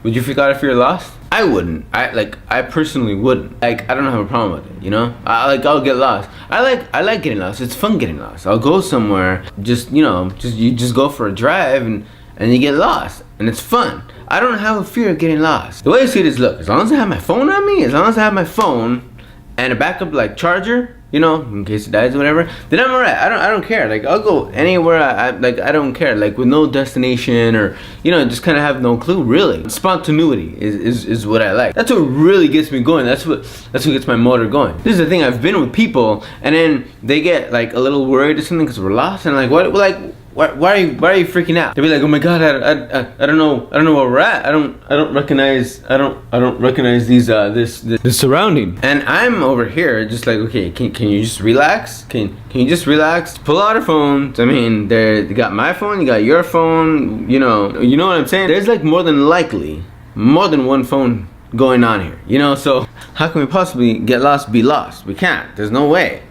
Would you freak out if you're lost? I wouldn't. I personally wouldn't. Like, I don't have a problem with it, you know? I'll get lost. I like getting lost. It's fun getting lost. I'll go somewhere, just, you know, you just go for a drive and you get lost. And it's fun. I don't have a fear of getting lost. The way I see it is, look, as long as I have my phone on me, as long as I have my phone and a backup like charger, you know, in case it dies or whatever, then I'm alright. I don't care. Like, I'll go anywhere. I don't care. Like, with no destination, or, you know, just kind of have no clue. Really, spontaneity is what I like. That's what really gets me going. That's what gets my motor going. This is the thing. I've been with people, and then they get like a little worried or something because we're lost, and like, what, like, why are you freaking out? They'll be like, oh my god, I don't know where we're at. I don't recognize these the surrounding. And I'm over here just like, okay, can you just relax? Can you just relax? Pull out our phones. I mean, they got my phone, you got your phone. You know what I'm saying? There's like more than likely more than one phone going on here. You know, so how can we possibly get lost? Be lost? We can't. There's no way.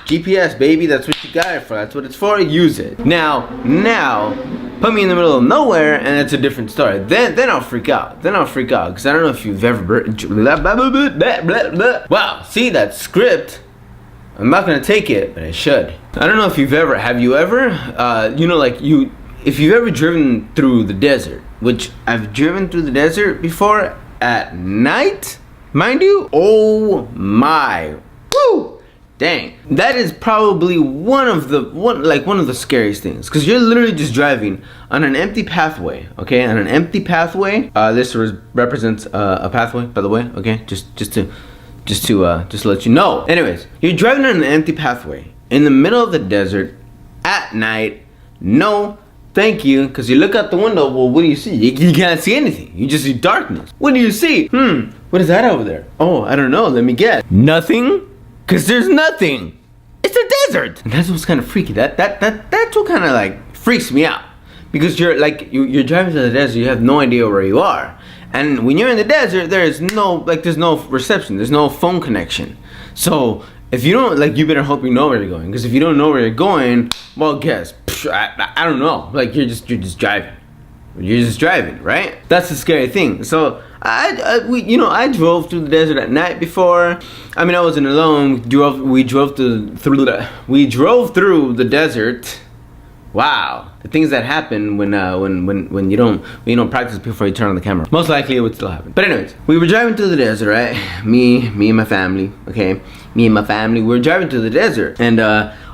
GPS, baby, that's what you got it for. That's what it's for. Use it. Now, put me in the middle of nowhere, and it's a different story. Then I'll freak out. Because I don't know if you've ever. Wow, see that script? I'm not gonna take it, but I should. I don't know if you've ever. Have you ever? You know, like if you've ever driven through the desert, which I've driven through the desert before at night, mind you. Oh my, woo! Dang, that is probably one of the scariest things, because you're literally just driving on an empty pathway. Okay, on an empty pathway. This represents a pathway, by the way. Okay, just to let you know. Anyways, you're driving on an empty pathway in the middle of the desert at night. No, thank you, because you look out the window. Well, what do you see? You can't see anything. You just see darkness. What do you see? What is that over there? Oh, I don't know. Let me guess. Nothing. Cause there's nothing. It's a desert. And that's what's kind of freaky. That's what kind of like freaks me out. Because you're driving to the desert, you have no idea where you are. And when you're in the desert, there's no reception, there's no phone connection. So if you don't, like, you better hope you know where you're going. Because if you don't know where you're going, well, guess, I don't know. Like, you're just driving. You're just driving, right? That's the scary thing. So I drove through the desert at night before. I mean, I wasn't alone. We drove through the desert. Wow, the things that happen when you don't practice before you turn on the camera. Most likely it would still happen. But anyways, we were driving through the desert, right? Me and my family. Okay, me and my family. We were driving through the desert, and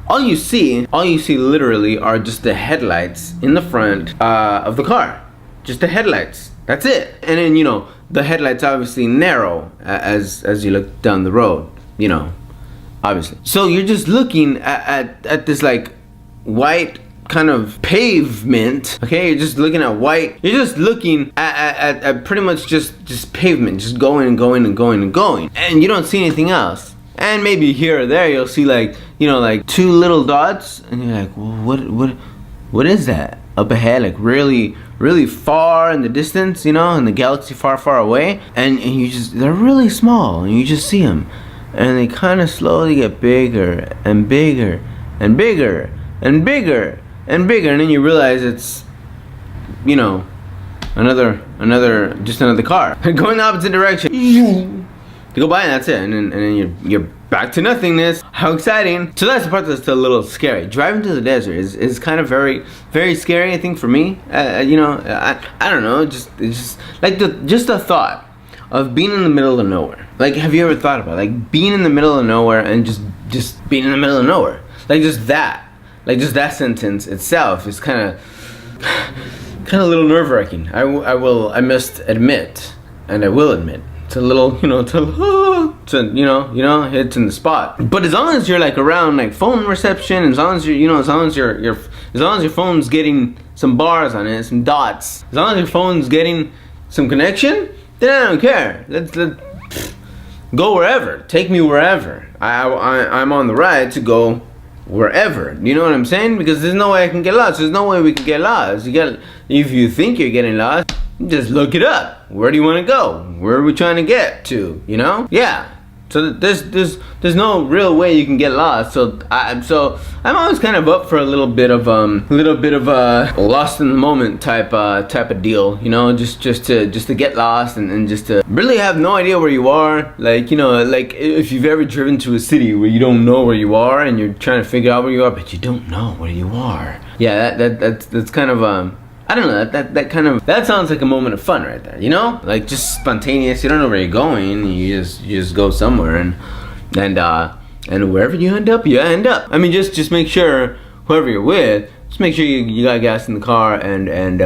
all you see literally are just the headlights in the front of the car. Just the headlights. That's it. And then, you know, the headlights obviously narrow as you look down the road, you know, obviously. So you're just looking at this like white kind of pavement. Okay, you're just looking at white. You're just looking at pretty much just pavement, just going and going and going and going. And you don't see anything else. And maybe here or there you'll see, like, you know, like two little dots, and you're like, well, what is that up ahead? Like really far in the distance, you know, in the galaxy far away. And they're really small, and you just see them, and they kind of slowly get bigger and bigger and bigger and bigger and bigger, and then you realize it's, you know, another car going the opposite direction. To go by, and that's it, and then you're back to nothingness. How exciting! So that's the part that's a little scary. Driving to the desert is kind of very, very scary, I think, for me. You know, I don't know, it's just like the thought of being in the middle of nowhere. Like, have you ever thought about like being in the middle of nowhere and just being in the middle of nowhere? Like just that sentence itself is kind of a little nerve-wracking. I must admit, and I will admit. It's a little, you know, hits in the spot. But as long as you're like around like phone reception, as long as your phone's getting some bars on it, some dots, as long as your phone's getting some connection, then I don't care. Let's go wherever. Take me wherever. I'm on the ride to go wherever. You know what I'm saying? Because there's no way I can get lost. There's no way we can get lost. If you think you're getting lost, just look it up. Where do you want to go? Where are we trying to get to? You know? Yeah. So there's no real way you can get lost. So I'm always kind of up for a little bit of lost in the moment type of deal, you know, just to get lost and just to really have no idea where you are. Like, you know, like if you've ever driven to a city where you don't know where you are and you're trying to figure out where you are, but you don't know where you are. Yeah, that's kind of I don't know, that sounds like a moment of fun right there, you know? Like just spontaneous, you don't know where you're going, you just go somewhere and wherever you end up, you end up. I mean, just make sure whoever you're with, just make sure you got gas in the car and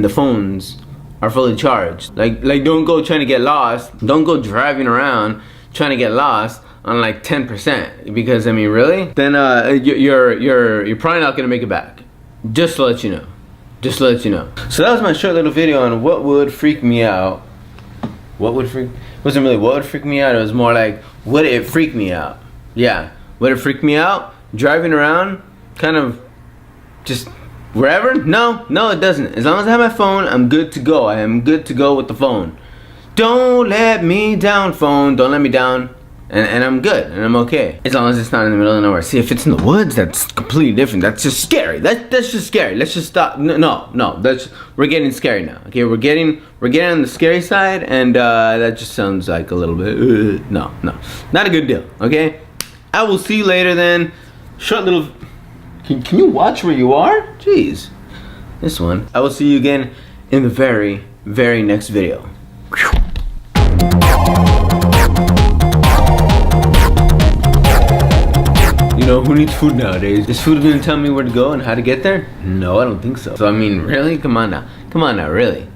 the phones are fully charged. Like don't go trying to get lost, don't go driving around trying to get lost on like 10%, because I mean, really? Then you're probably not gonna make it back. Just to let you know. Just to let you know. So that was my short little video on what would freak me out. It wasn't really what would freak me out, it was more like, would it freak me out? Yeah, would it freak me out? Driving around, kind of, just wherever? No, it doesn't. As long as I have my phone, I'm good to go. I am good to go with the phone. Don't let me down, phone, don't let me down. And I'm good, and I'm okay. As long as it's not in the middle of nowhere. See, if it's in the woods, that's completely different. That's just scary. That's just scary. Let's just stop. No. We're getting scary now. Okay, we're getting on the scary side, and that just sounds like a little bit. No, not a good deal. Okay, I will see you later then. Short little. Can you watch where you are? Jeez, this one. I will see you again in the very, very next video. You know, who needs food nowadays? Is food gonna tell me where to go and how to get there? No, I don't think so. So I mean, really? Come on now, really?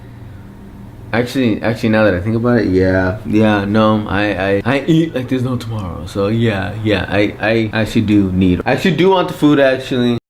Actually, now that I think about it, yeah, no, I eat like there's no tomorrow. So yeah, I actually do want the food actually.